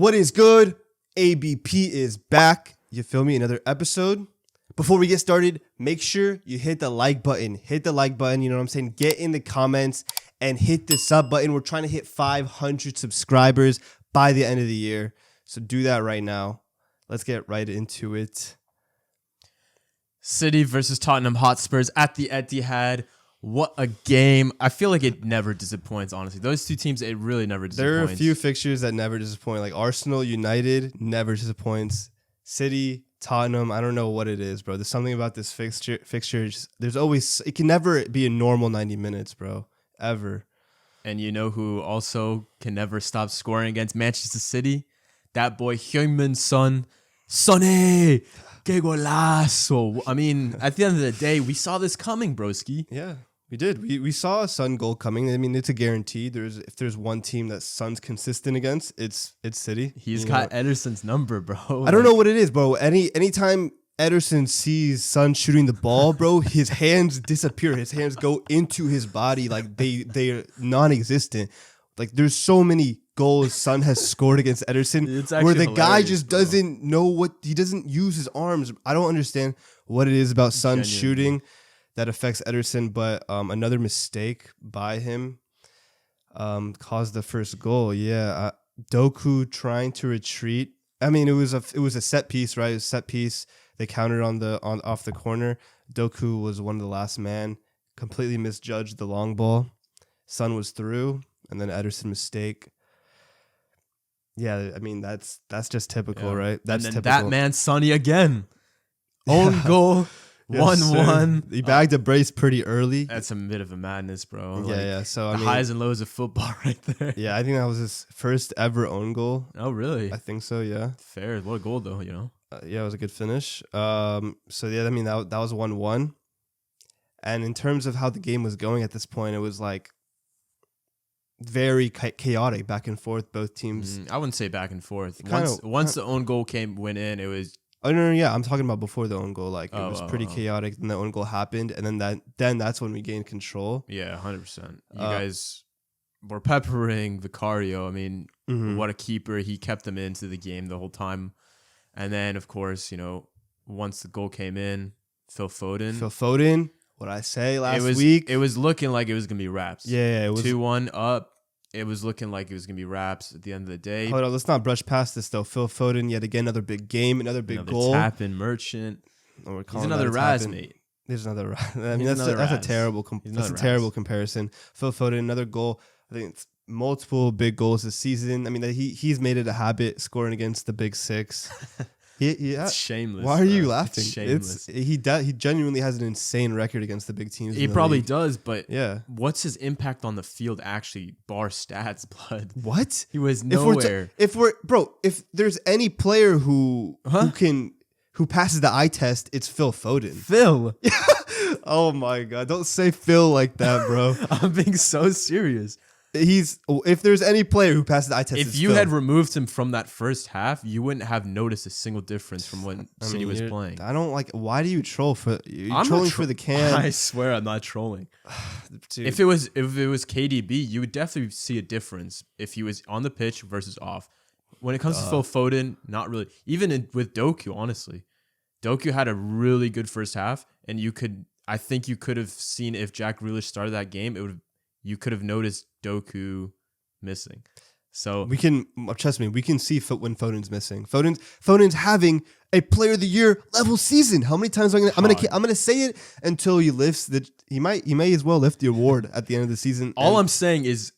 What is good? ABP is back. You feel me? Another episode. Before we get started, make sure you hit the like button. Hit the like button. You know what I'm saying? Get in the comments and hit the sub button. We're trying to hit 500 subscribers by the end of the year. So do that right now. Let's get right into it. City versus Tottenham Hotspurs at the Etihad. What a game. I feel like it never disappoints, honestly. Those two teams, it really never disappoints. There are a few fixtures that never disappoint. Like Arsenal, United, never disappoints. City, Tottenham, I don't know what it is, bro. There's something about this fixture. There's always, it can never be a normal 90 minutes, bro. Ever. And you know who also can never stop scoring against Manchester City? That boy Heung-Min's son, Sonny. Que golazo. I mean, at the end of the day, we saw this coming, broski. Yeah, we did. We saw a Son goal coming. I mean, it's a guarantee. If there's one team that Son's consistent against, it's City. He's got Ederson's number, bro. I don't know what it is, bro. Anytime Ederson sees Son shooting the ball, bro, his hands disappear. His hands go into his body like they're non-existent. Like there's so many goals Son has scored against Ederson where the guy just doesn't know what, he doesn't use his arms. I don't understand what it is about Son shooting that affects Ederson, but another mistake by him caused the first goal. Yeah, Doku trying to retreat. I mean, it was a set piece, right? It was a set piece. They countered off the corner. Doku was one of the last man, completely misjudged the long ball. Son was through, and then Ederson mistake. Yeah, I mean that's just typical, right? That's and then typical. That man, Sonny again. Own goal, 1-1. He bagged a brace pretty early. That's a bit of a madness, bro. Yeah. So the highs and lows of football, right there. Yeah, I think that was his first ever own goal. Oh, really? I think so. Yeah. Fair. What a goal, though. You know. Yeah, it was a good finish. So yeah, I mean that was 1-1. And in terms of how the game was going at this point, it was like very chaotic, back and forth. Both teams. I wouldn't say back and forth. Once the own goal went in, it was. Oh no, yeah, I'm talking about before the own goal. Like it was pretty chaotic. Then the own goal happened, and then that's when we gained control. Yeah, 100%. You guys were peppering Vicario. I mean, what a keeper! He kept them into the game the whole time. And then, of course, once the goal came in, Phil Foden. What I say last week? It was looking like it was gonna be wraps. Yeah, it was 2-1 up. It was looking like it was gonna be wraps at the end of the day. Hold on, let's not brush past this though. Phil Foden, yet again, another big game, another goal. Tap-in merchant. He's another Raz, mate. There's another Raz. I mean, that's a terrible comparison. Phil Foden, another goal. I think it's multiple big goals this season. I mean, he's made it a habit scoring against the big six. It's shameless. Why are you laughing? It's shameless. He genuinely has an insane record against the big teams. He probably does, but yeah, what's his impact on the field actually? Bar stats, blood. What? He was nowhere. If there's any player who passes the eye test, it's Phil Foden. Phil. Oh my god! Don't say Phil like that, bro. I'm being so serious. If there's any player who passes the eye test, if you had removed him from that first half, you wouldn't have noticed a single differse from when City was playing. I don't like. Why do you troll for? You're trolling for the can. I swear, I'm not trolling. If it was KDB, you would definitely see a difference if he was on the pitch versus off. When it comes to Phil Foden, not really. Even with Doku, honestly, Doku had a really good first half, and I think you could have seen if Jack Grealish started that game, you could have noticed Doku missing. So trust me, we can see when Foden's missing. Foden's having a Player of the Year level season. How many times I'm gonna say it until he lifts he may as well lift the award at the end of the season. All I'm saying is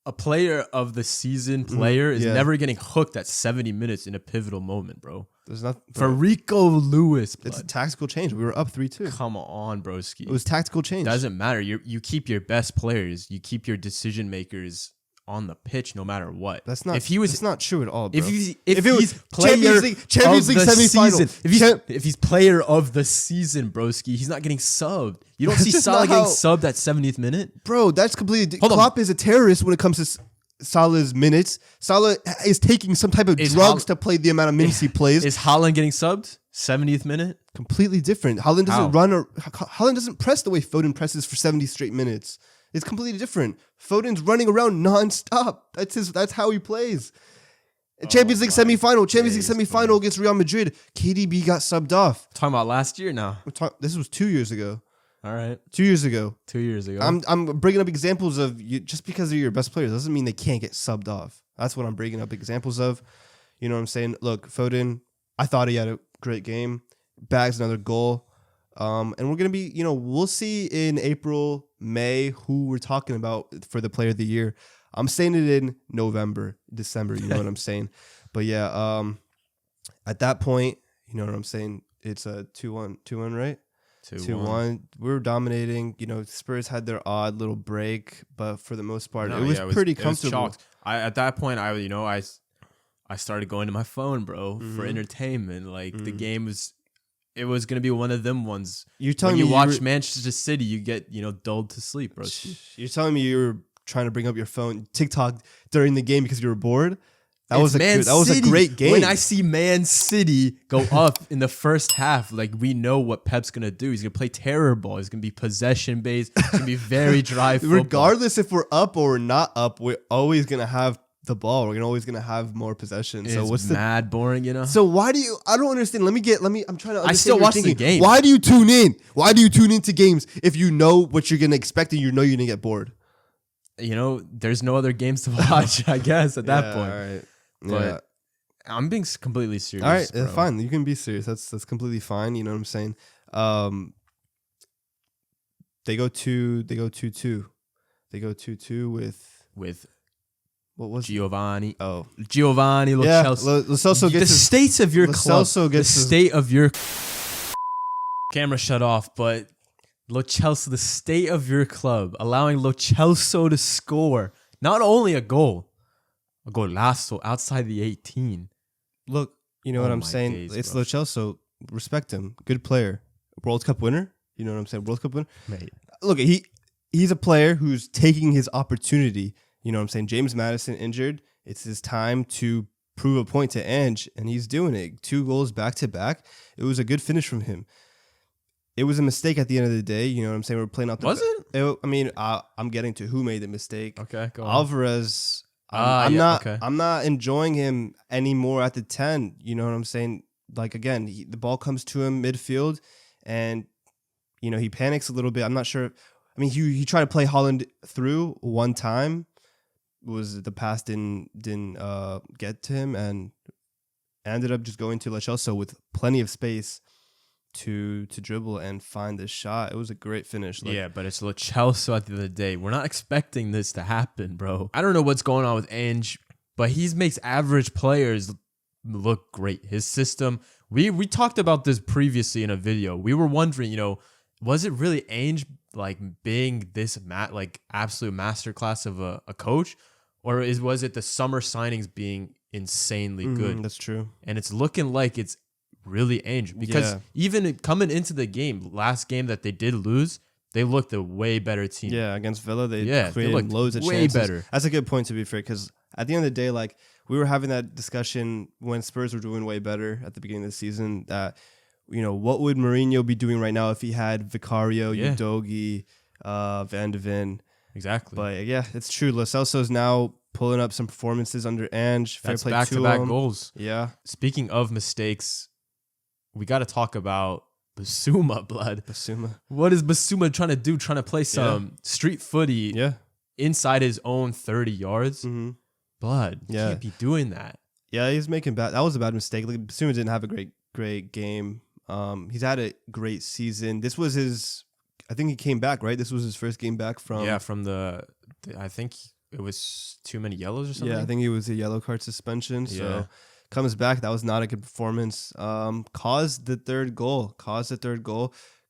a Player of the Season player is never getting hooked at 70 minutes in a pivotal moment, bro. There's not for Rico Lewis. It's a tactical change. We were up 3-2. Come on, broski. It was tactical change. Doesn't matter. You keep your best players. You keep your decision makers on the pitch, no matter what. That's not true at all, bro. If he's player Champions League semifinal, if he's player of the season, broski, he's not getting subbed. You don't see Salah getting subbed at 70th minute, bro. That's completely. Klopp is a terrorist when it comes to Salah's minutes. Salah is taking some type of drugs to play the amount of minutes he plays. Is Haaland getting subbed 70th minute? Completely different. Haaland doesn't Haaland doesn't press the way Foden presses for 70 straight minutes. It's completely different. Foden's running around nonstop. That's how he plays. Champions League semifinal. Champions League days, semifinal against Real Madrid. KDB got subbed off. Talking about last year now. This was 2 years ago. All right. 2 years ago. 2 years ago. I'm bringing up examples of you just because they're your best players doesn't mean they can't get subbed off. That's what I'm bringing up examples of. You know what I'm saying? Look, Foden, I thought he had a great game. Bags another goal. And we're going to be, we'll see in April, May who we're talking about for the player of the year. I'm saying it in November, December, you know what I'm saying? But yeah, at that point, you know what I'm saying? It's a 2-1, right? 2-1. We were dominating. Spurs had their odd little break, but for the most part, it was pretty comfortable. At that point, I started going to my phone, bro, for entertainment. Like the game it was gonna be one of them ones. You're telling when me you watch Manchester City, you get dulled to sleep, bro. You're telling me you were trying to bring up your phone TikTok during the game because you were bored? That was a great game. When I see Man City go up in the first half, like we know what Pep's gonna do. He's gonna play terror ball. He's gonna be possession based. It's gonna be very dry football. Regardless if we're up or not up, we're always gonna have the ball. We're always gonna have more possession. So it's mad boring, So why do you? I don't understand. I'm trying to understand. I still watch the game. Why do you tune in? Why do you tune into games if you know what you're gonna expect and you know you're gonna get bored? There's no other games to watch. I guess at that point. All right. But I'm being completely serious. All right, bro. fine. You can be serious. That's completely fine. You know what I'm saying? They go 2-2. They go 2-2 with what was Giovanni? It? Oh, Giovanni Lo Celso. Lo Celso gets the states of your club. The state of your camera shut off, but Lo Celso, the state of your club, allowing Lo Celso to score not only a golazo outside the 18. Look, you know what I'm saying? Days, it's bro. Lo Celso. Respect him. Good player. World Cup winner. You know what I'm saying? World Cup winner. Mate. Look, he's a player who's taking his opportunity. You know what I'm saying? James Maddison injured. It's his time to prove a point to Ange, and he's doing it. 2 goals back to back. It was a good finish from him. It was a mistake at the end of the day. You know what I'm saying? We're playing out the... Was it? I'm getting to who made the mistake. Okay, go on. Alvarez... I'm not enjoying him anymore at the 10. You know what I'm saying? Like, again, the ball comes to him midfield and, he panics a little bit. I'm not sure. I mean, he tried to play Haaland through one time. The pass didn't get to him and ended up just going to Lo Celso with plenty of space to dribble and find this shot. It was a great finish. But it's Lo Celso at the end of the day. We're not expecting this to happen, bro. I don't know what's going on with Ange, but he makes average players look great. His system, we talked about this previously in a video. We were wondering, was it really Ange like being this absolute masterclass of a coach, or was it the summer signings being insanely good? That's true. And it's looking like it's really Ange, because even coming into the game, last game that they did lose, they looked a way better team. Yeah, against Villa, they created looked loads of way chances. better. That's a good point, to be fair, because at the end of the day, like, we were having that discussion when Spurs were doing way better at the beginning of the season, that, what would Mourinho be doing right now if he had Vicario, Udogie, Van de Ven? Exactly. But yeah, it's true. Lo Celso's now pulling up some performances under Ange. That's back-to-back goals. Yeah. Speaking of mistakes, we got to talk about Basuma, blood. Basuma. What is Basuma trying to do? Trying to play some street footy inside his own 30 yards? Mm-hmm. Blood. You can't be doing that. Yeah, he's making bad. That was a bad mistake. Like, Basuma didn't have a great game. He's had a great season. This was his... I think he came back, right? This was his first game back from... Yeah, from I think it was too many yellows or something. Yeah, I think it was a yellow card suspension. So comes back. That was not a good performance. Caused the third goal.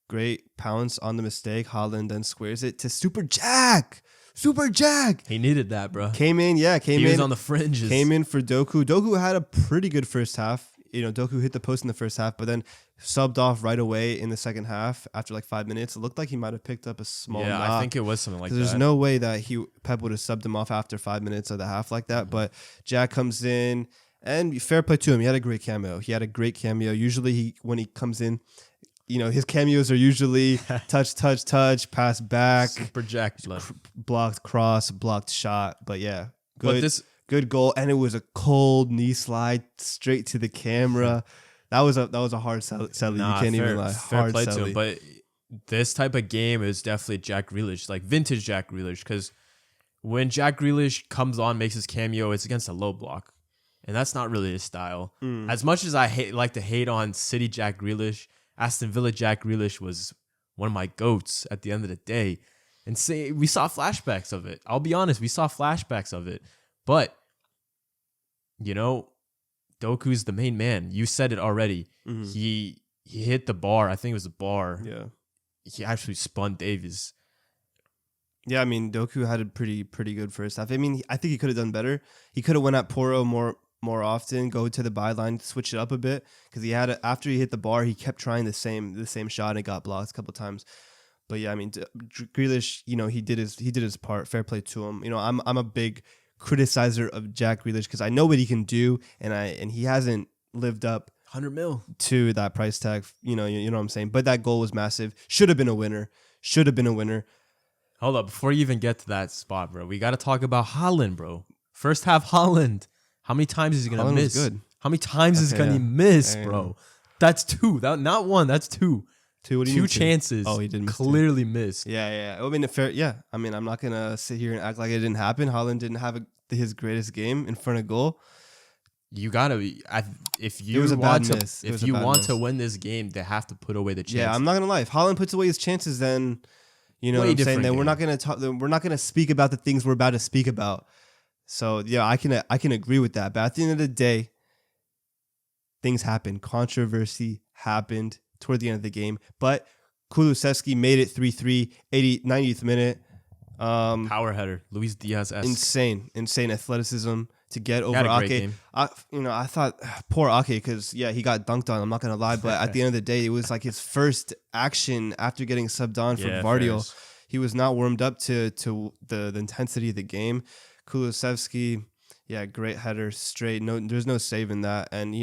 Great pounce on the mistake. Haaland then squares it to Super Jack. He needed that, bro. Came in. He was on the fringes. Came in for Doku. Doku had a pretty good first half. Doku hit the post in the first half, but then subbed off right away in the second half after like 5 minutes. It looked like he might have picked up a small knock. I think it was something like that. There's no way that Pep would have subbed him off after 5 minutes of the half like that. But Jack comes in, and fair play to him. He had a great cameo. Usually when he comes in, his cameos are usually touch, pass back. Super Jack. Blocked cross, blocked shot. But yeah, good. Good goal, and it was a cold knee slide straight to the camera. That was a hard sell. Nah, You can't fair, even lie. fair Hard play to sell. him. But this type of game is definitely Jack Grealish, like vintage Jack Grealish, because when Jack Grealish comes on, makes his cameo, it's against a low block, and that's not really his style. As much as I like to hate on City Jack Grealish, Aston Villa Jack Grealish was one of my goats at the end of the day. And we saw flashbacks of it. I'll be honest, we saw flashbacks of it. But, Doku's the main man. You said it already. Mm-hmm. He hit the bar. I think it was the bar. Yeah. He actually spun Davies. Yeah, I mean, Doku had a pretty good first half. I mean, I think he could have done better. He could have went at Porro more often, go to the byline, switch it up a bit, because after he hit the bar, he kept trying the same shot and it got blocked a couple of times. But yeah, I mean, Grealish, he did his part. Fair play to him. I'm a big criticizer of Jack Grealish because I know what he can do, and he hasn't lived up 100 mil to that price tag. You know what I'm saying. But that goal was massive. Should have been a winner. Hold up, before you even get to that spot, bro, we got to talk about Haaland, bro. First half Haaland. How many times is he gonna miss? Good. How many times is he gonna miss, bro? That's two. Not one. That's two. What do you mean chances. Oh, he didn't clearly missed. Yeah. I mean, fair. Yeah. I mean, I'm not gonna sit here and act like it didn't happen. Haaland didn't have his greatest game in front of goal. You gotta be. If you it was a want bad to, miss. if you want to win this game, they have to put away the chances. Yeah, I'm not gonna lie. If Haaland puts away his chances, then what I'm saying. Then we're not gonna talk. We're not gonna speak about the things we're about to speak about. So yeah, I can agree with that. But at the end of the day, things happened. Controversy happened toward the end of the game. But Kulusevski made it 3-3, 90th minute. Power header, Luis Diaz-esque. Insane athleticism to get over Ake. I thought poor Ake because he got dunked on. I'm not gonna lie, but at the end of the day, it was like his first action after getting subbed on for Gvardiol. He was not warmed up to the intensity of the game. Kulusevski, great header straight. No, there's no saving that. And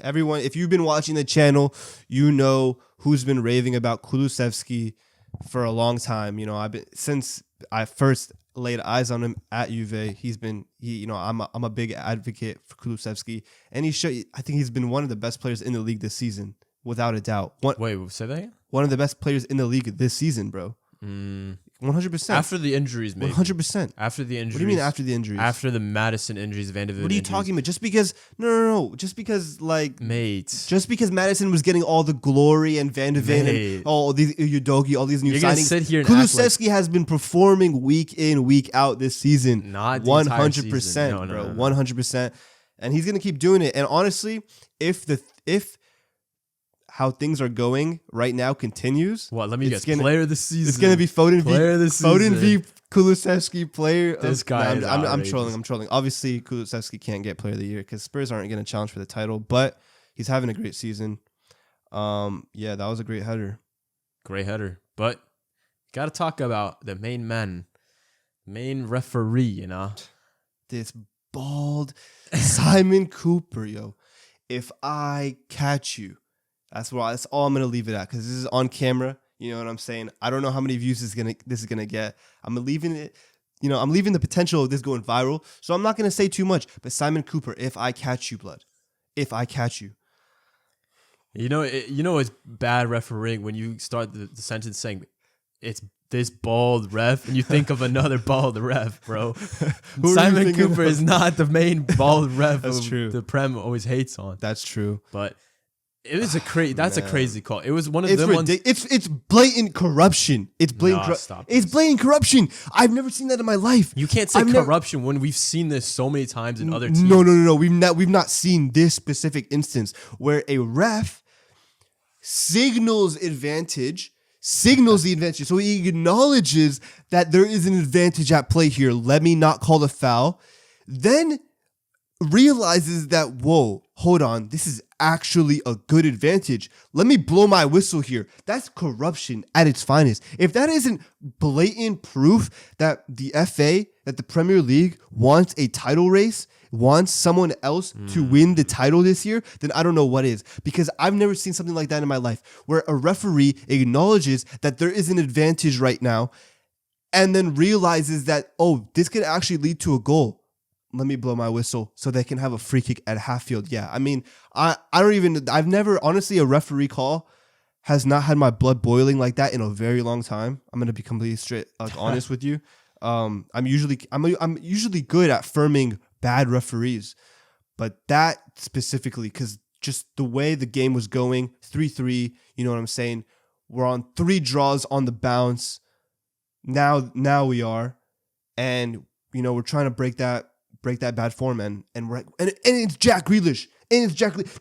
everyone. If you've been watching the channel, you know who's been raving about Kulusevski for a long time. Since I first laid eyes on him at Juve. I'm a big advocate for Kulusevski, and I think he's been one of the best players in the league this season, without a doubt. Wait, say that again? One of the best players in the league this season, bro. 100%. After the injuries, maybe. 100%. After the injuries. What do you mean after the injuries? After the Madison injuries, Van de Ven. What are you talking about? Just because? No. Just because, mates. Just because Madison was getting all the glory and Van de Ven and all these Udogi, all these new signings. Sit here and Kulusevski has been performing week in, week out this season. Not 100%, bro. 100%. And he's gonna keep doing it. And honestly, if how things are going right now continues. Let me guess. Player of the season. It's going to be Foden player of the season. Foden v Kulusevski player. This guy is I'm trolling. Obviously, Kulusevski can't get player of the year because Spurs aren't going to challenge for the title, but he's having a great season. That was a great header. Great header. But got to talk about the main referee, This bald Simon Cooper, yo. If I catch you. That's all I'm gonna leave it at because this is on camera. You know what I'm saying? I don't know how many views this is gonna get. I'm leaving it. I'm leaving the potential of this going viral. So I'm not gonna say too much. But Simon Cooper, if I catch you, blood, if I catch you, it's bad refereeing when you start the sentence saying it's this bald ref and you think of another bald ref, bro. Simon Cooper is not the main bald ref. That's true. The Prem always hates on. That's true. But. It was a crazy call. It was one of them ones. It's blatant corruption. It's blatant corruption. I've never seen that in my life. You can't say corruption when we've seen this so many times in other teams. No. We've not seen this specific instance where a ref signals the advantage. So he acknowledges that there is an advantage at play here. Let me not call the foul. Then realizes that, whoa, hold on, this is actually a good advantage. Let me blow my whistle here. That's corruption at its finest. If that isn't blatant proof that the FA, that the Premier League wants a title race, wants someone else to win the title this year, then I don't know what is. Because I've never seen something like that in my life, where a referee acknowledges that there is an advantage right now, and then realizes that, this could actually lead to a goal. let me blow my whistle so they can have a free kick at half field. Yeah, I mean, I've never, honestly, a referee call has not had my blood boiling like that in a very long time. I'm going to be completely straight, honest with you. I'm usually good at firming bad referees, but that specifically, because just the way the game was going, 3-3, you know what I'm saying? We're on 3 draws on the bounce. Now we are, and we're trying to break that bad form, and it's Jack Grealish,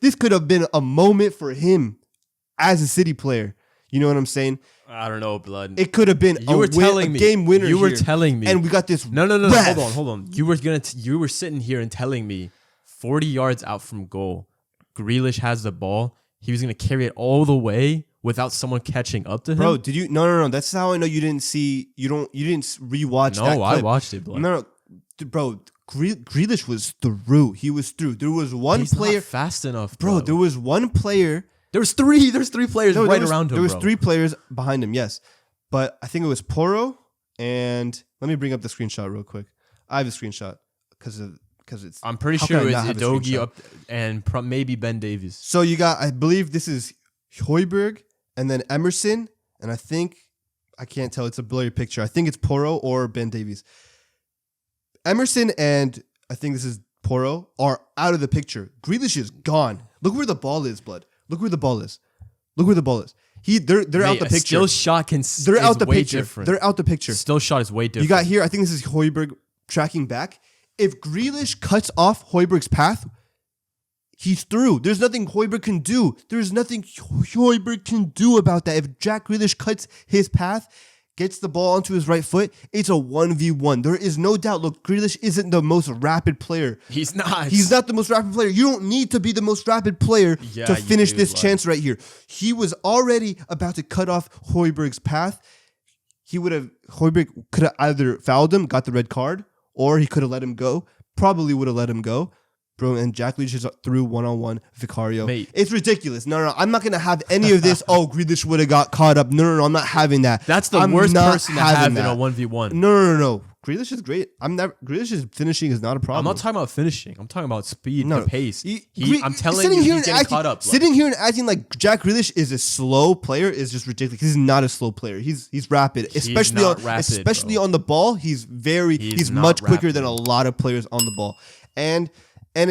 This could have been a moment for him as a City player. You know what I'm saying? I don't know, blood. It could have been a game winner. You were telling me, and we got this. No. Hold on. You were sitting here and telling me 40 yards out from goal, Grealish has the ball. He was gonna carry it all the way without someone catching up to him. Bro, did you? No. That's how I know you didn't see. You didn't rewatch that clip. No, I watched it, blood. No, bro. Grealish was through. He was through. There was one player not fast enough, bro. There was one player. There's three players around him. There was 3 players behind him. Yes, but I think it was Porro. And let me bring up the screenshot real quick. I have a screenshot because it's. I'm pretty sure it's Udogie up and maybe Ben Davies. So you got, I believe this is Højbjerg and then Emerson, and I can't tell. It's a blurry picture. I think it's Porro or Ben Davies. Emerson and I think this is Porro are out of the picture. Grealish is gone. Look where the ball is, blood. Look where the ball is. They're out the picture. Still shot They're out the picture. Different. They're out the picture. Still shot is way different. You got here, I think this is Højbjerg tracking back. If Grealish cuts off Højbjerg's path, he's through. There's nothing Højbjerg can do. There's nothing Højbjerg can do about that. If Jack Grealish cuts his path, gets the ball onto his right foot, it's a 1v1. There is no doubt. Look, Grealish isn't the most rapid player. He's not. He's not the most rapid player. You don't need to be the most rapid player to finish this chance right here. He was already about to cut off Højbjerg's path. Højbjerg could have either fouled him, got the red card, or he could have let him go. Probably would have let him go. Bro, and Jack Grealish is through one-on-one Vicario. Mate. It's ridiculous. No, I'm not going to have any of this. Oh, Grealish would have got caught up. No, I'm not having that. That's the worst person to have in a 1v1. No. Grealish is great. Grealish's finishing is not a problem. I'm not talking about finishing. I'm talking about speed and pace. I'm telling you, he's getting caught up. Sitting here and acting like Jack Grealish is a slow player is just ridiculous. He's not a slow player. He's rapid, especially on the ball. He's much quicker than a lot of players on the ball. And no,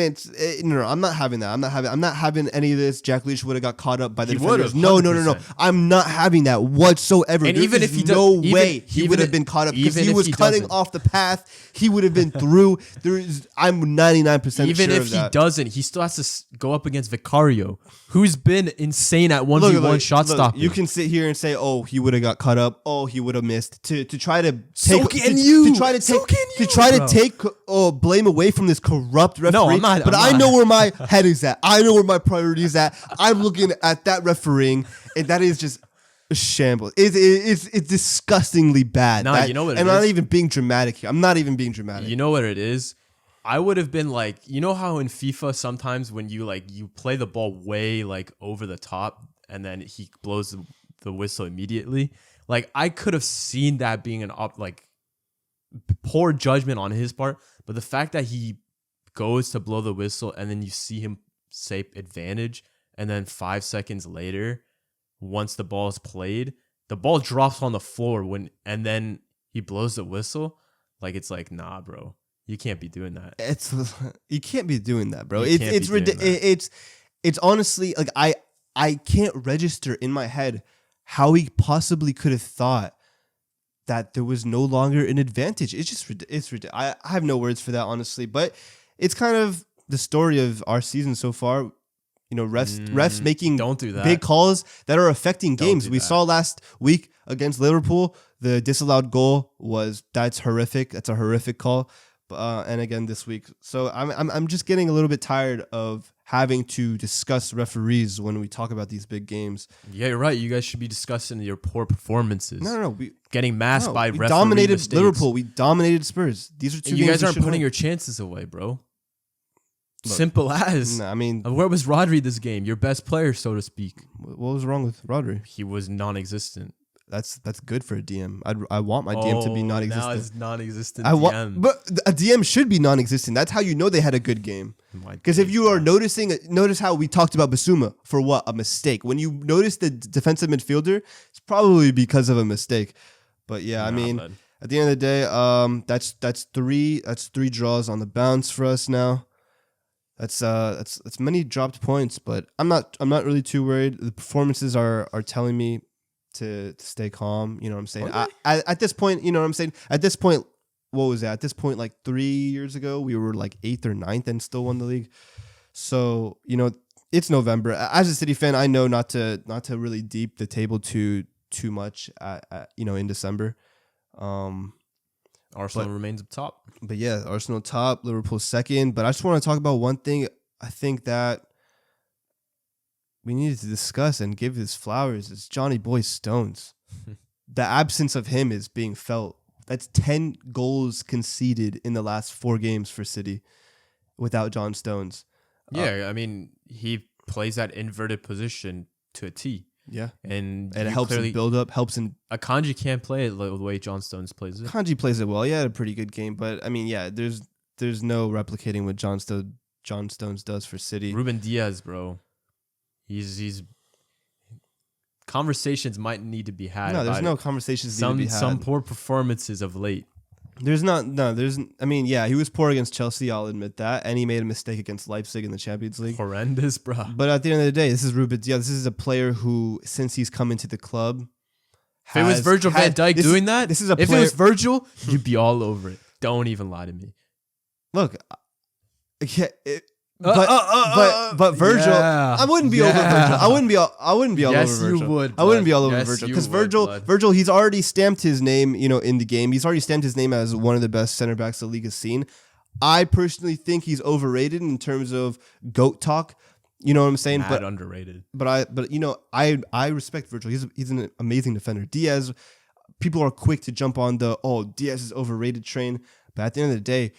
I'm not having that. I'm not having any of this. Jack Grealish would have got caught up by the defenders. No. I'm not having that whatsoever. And even if no way he would have been caught up because he was cutting off the path. He would have been through. I'm 99% sure even if he doesn't, he still has to go up against Vicario, who's been insane at 1v1 shot stopping. You can sit here and say, "Oh, he would have got caught up. Oh, he would have missed." To try to take blame away from this corrupt referee. No, I'm not. I know where my head is at. I know where my priority is at. I'm looking at that refereeing, and that is just a shambles. It's disgustingly bad. Nah, you know what it is? And I'm not even being dramatic here. I'm not even being dramatic. You know what it is? I would have been like, you know how in FIFA sometimes when you play the ball way over the top and then he blows the whistle immediately? Like I could have seen that being an poor judgment on his part, but the fact that he goes to blow the whistle and then you see him say advantage and then 5 seconds later, once the ball is played, the ball drops on the floor and then he blows the whistle. It's like, nah, bro. You can't be doing that. You can't be doing that, bro. It's honestly I can't register in my head how he possibly could have thought that there was no longer an advantage. It's ridiculous. I have no words for that, honestly. But it's kind of the story of our season so far. Refs making big calls that are affecting games. We saw last week against Liverpool, the disallowed goal that's horrific. That's a horrific call. And again this week. So I'm just getting a little bit tired of having to discuss referees when we talk about these big games. Yeah, you're right. You guys should be discussing your poor performances. No. Getting masked by referee dominated mistakes. Liverpool. We dominated Spurs. These are two games. You guys aren't putting your chances away, bro. Look, simple as. I mean, where was Rodri this game? Your best player, so to speak. What was wrong with Rodri? He was non-existent. That's good for a DM. I want my DM to be non-existent. Now it's non-existent. But a DM should be non-existent. That's how you know they had a good game. Because if you are notice how we talked about Basuma for what a mistake. When you notice the defensive midfielder, it's probably because of a mistake. But yeah, I mean, at the end of the day, that's three draws on the bounce for us now. That's many dropped points, but I'm not really too worried. The performances are telling me to stay calm. You know what I'm saying? At this point, you know what I'm saying? At this point, what was that? At this point, like 3 years ago, we were like 8th or 9th and still won the league. So, you know, it's November. As a City fan, I know not to really deep the table too much in December. Arsenal remains up top. But yeah, Arsenal top, Liverpool second. But I just want to talk about one thing I think that we needed to discuss and give his flowers is Johnny Boy Stones. The absence of him is being felt. That's 10 goals conceded in the last 4 games for City without John Stones. Yeah, I mean, he plays that inverted position to a T. Yeah. And it helps in build up, helps in... Akanji can't play it the way John Stones plays it. Akanji plays it well. He had a pretty good game. But, I mean, yeah, there's no replicating what John Stones does for City. Ruben Diaz, bro. He's conversations might need to be had. No, there's no conversations need to be had. Some poor performances of late. I mean, yeah, he was poor against Chelsea, I'll admit that. And he made a mistake against Leipzig in the Champions League. Horrendous, bro. But at the end of the day, this is Ruben Diaz. This is a player who, since he's come into the club... If it was Virgil van Dijk doing that, if it was Virgil, you'd be all over it. Don't even lie to me. Look, but Virgil, yeah, I wouldn't be over Virgil. I wouldn't be all over Virgil. Yes, you would. I wouldn't be all over Virgil because Virgil, he's already stamped his name, in the game. He's already stamped his name as one of the best center backs the league has seen. I personally think he's overrated in terms of GOAT talk. You know what I'm saying? But underrated. But I respect Virgil. He's an amazing defender. Diaz, people are quick to jump on Diaz is overrated train. But at the end of the day,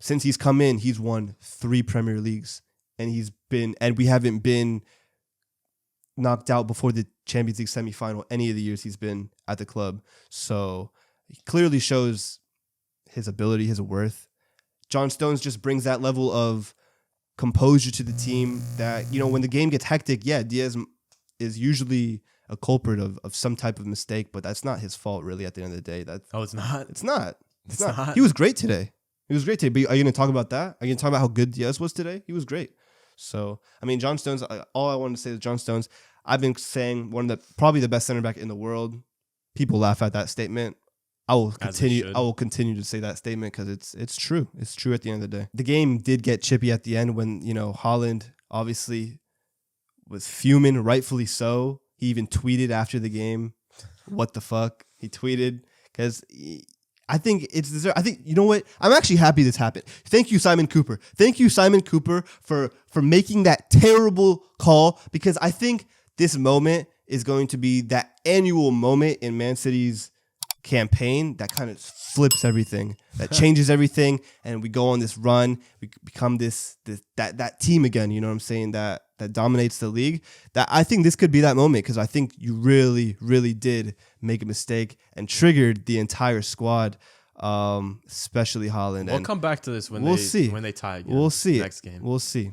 since he's come in, he's won 3 Premier Leagues, and we haven't been knocked out before the Champions League semifinal any of the years he's been at the club. So he clearly shows his ability, his worth. John Stones just brings that level of composure to the team that, when the game gets hectic, yeah, Diaz is usually a culprit of some type of mistake, but that's not his fault really at the end of the day. It's not? It's not. He was great today. But are you going to talk about that? Are you going to talk about how good Diaz was today? He was great. So, I mean, John Stones, all I wanted to say is John Stones, I've been saying probably the best center back in the world. People laugh at that statement. I will continue to say that statement because it's true. It's true at the end of the day. The game did get chippy at the end when, Haaland obviously was fuming, rightfully so. He even tweeted after the game, what the fuck? He tweeted because I think it's deserved. I think, you know what? I'm actually happy this happened. Thank you, Simon Cooper. Thank you, Simon Cooper, for making that terrible call, because I think this moment is going to be that annual moment in Man City's campaign that kind of flips everything, that changes everything, and we go on this run. We become that team again. You know what I'm saying? That dominates the league. That I think this could be that moment, because I think you really, really did make a mistake and triggered the entire squad, especially Haaland. We'll come back to this when they tie again. We'll see next game. We'll see.